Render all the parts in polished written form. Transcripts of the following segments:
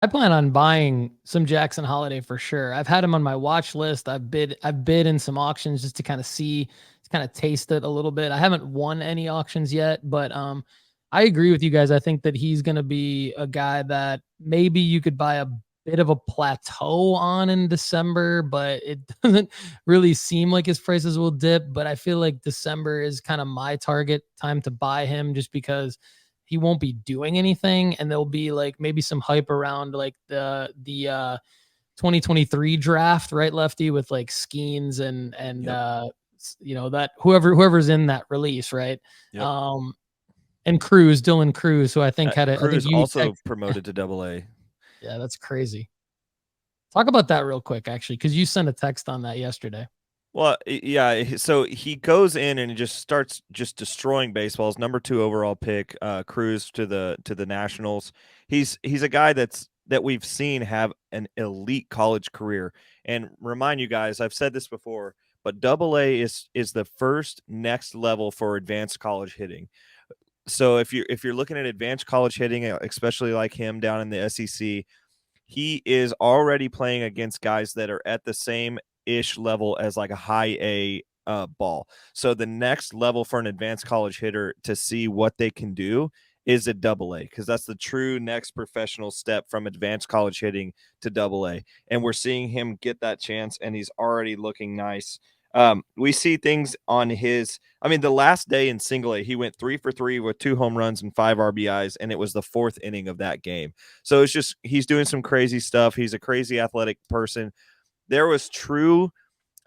I plan on buying some Jackson Holiday for sure. I've had him on my watch list. I've bid in some auctions just to kind of see, to kind of taste it a little bit. I haven't won any auctions yet, but I agree with you guys. I think that he's going to be a guy that maybe you could buy a bit of a plateau on in December, but it doesn't really seem like his prices will dip. But I feel like December is kind of my target time to buy him just because he won't be doing anything, and there'll be like maybe some hype around like the 2023 draft, right, Lefty, with like Skenes and Yep. that whoever's in that release, right? Yep. um and Dylan Cruz, who I think Cruz you also text. promoted to Double A. Yeah, that's crazy. Talk about that real quick, actually, because you sent a text on that yesterday. Well, yeah. So he goes in and just starts just destroying baseballs. Number 2 overall pick, Cruz to the Nationals. He's a guy that we've seen have an elite college career. And remind you guys, I've said this before, but Double A is the first next level for advanced college hitting. So if you're looking at advanced college hitting, especially like him down in the SEC, he is already playing against guys that are at the same ish level as like a high A ball. So the next level for an advanced college hitter to see what they can do is a Double A, because that's the true next professional step from advanced college hitting to Double A. And we're seeing him get that chance, and he's already looking nice. We see things on his. I mean, the last day in Single A, he went 3 for 3 with 2 home runs and 5 RBIs, and it was the 4th inning of that game. So it's just he's doing some crazy stuff. He's a crazy athletic person. There was true,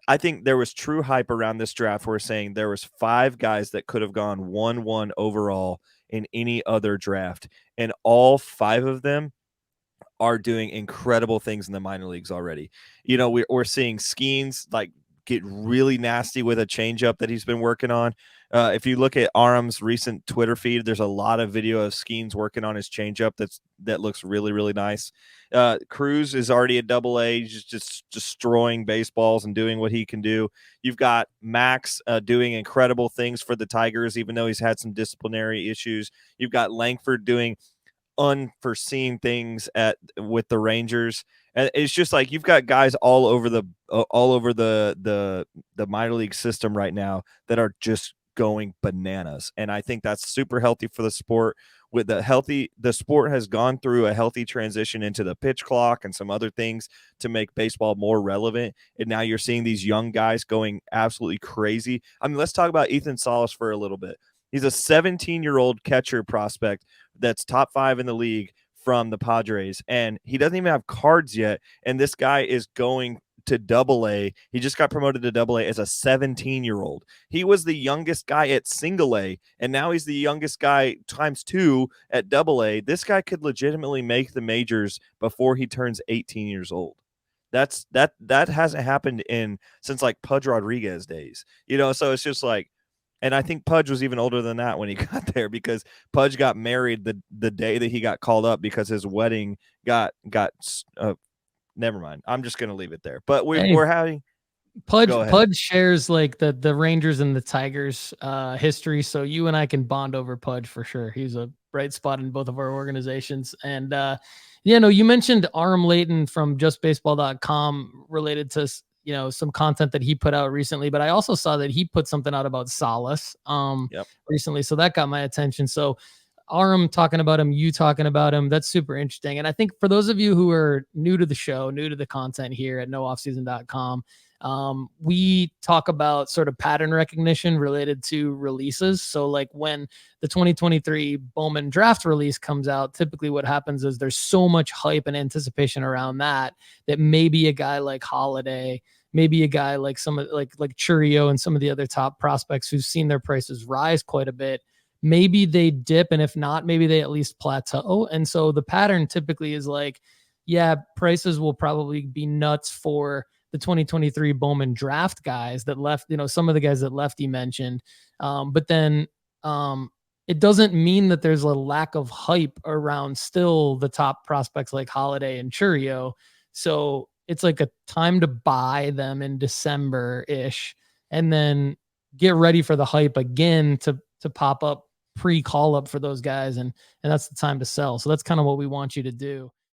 I think there was true hype around this draft. We're saying there was 5 guys that could have gone 1-1 overall in any other draft, and all 5 of them are doing incredible things in the minor leagues already. You know, we're seeing Skeens like get really nasty with a changeup that he's been working on. If you look at Aram's recent Twitter feed, there's a lot of video of Skeens working on his changeup that looks really, really nice. Cruz is already a Double A, just destroying baseballs and doing what he can do. You've got Max doing incredible things for the Tigers, even though he's had some disciplinary issues. You've got Langford doing unforeseen things with the Rangers. And it's just like you've got guys all over the minor league system right now that are just going bananas. And I think that's super healthy for the sport. The sport has gone through a healthy transition into the pitch clock and some other things to make baseball more relevant. And now you're seeing these young guys going absolutely crazy. I mean, let's talk about Ethan Salas for a little bit. He's a 17-year-old catcher prospect that's top 5 in the league from the Padres, and he doesn't even have cards yet. And this guy is going to Double A. He just got promoted to Double A as a 17-year-old. He was the youngest guy at Single A, and now he's the youngest guy times 2 at Double A. This guy could legitimately make the majors before he turns 18 years old. That hasn't happened in since like Pudge Rodriguez days. You know, so it's just like, and I think Pudge was even older than that when he got there, because Pudge got married the day that he got called up because his wedding got never mind. I'm just going to leave it there. But Hey, we're having go ahead. Pudge shares like the Rangers and the Tigers history, so you and I can bond over Pudge for sure. He's a bright spot in both of our organizations. And you mentioned Aram Layton from justbaseball.com related to some content that he put out recently, but I also saw that he put something out about Salas Yep. recently, so that got my attention. So Aram talking about him, you talking about him, that's super interesting. And I think for those of you who are new to the show, new to the content here at nooffseason.com, we talk about sort of pattern recognition related to releases. So like when the 2023 Bowman Draft release comes out, typically what happens is there's so much hype and anticipation around that maybe a guy like Holiday, maybe a guy like like Churio and some of the other top prospects who've seen their prices rise quite a bit, maybe they dip, and if not, maybe they at least plateau. And so the pattern typically is like, yeah, prices will probably be nuts for the 2023 Bowman Draft guys that left, some of the guys that Lefty mentioned. But then it doesn't mean that there's a lack of hype around still the top prospects like Holiday and Churio. So it's like a time to buy them in December-ish, and then get ready for the hype again to pop up pre-call up for those guys, and that's the time to sell. So that's kind of what we want you to do.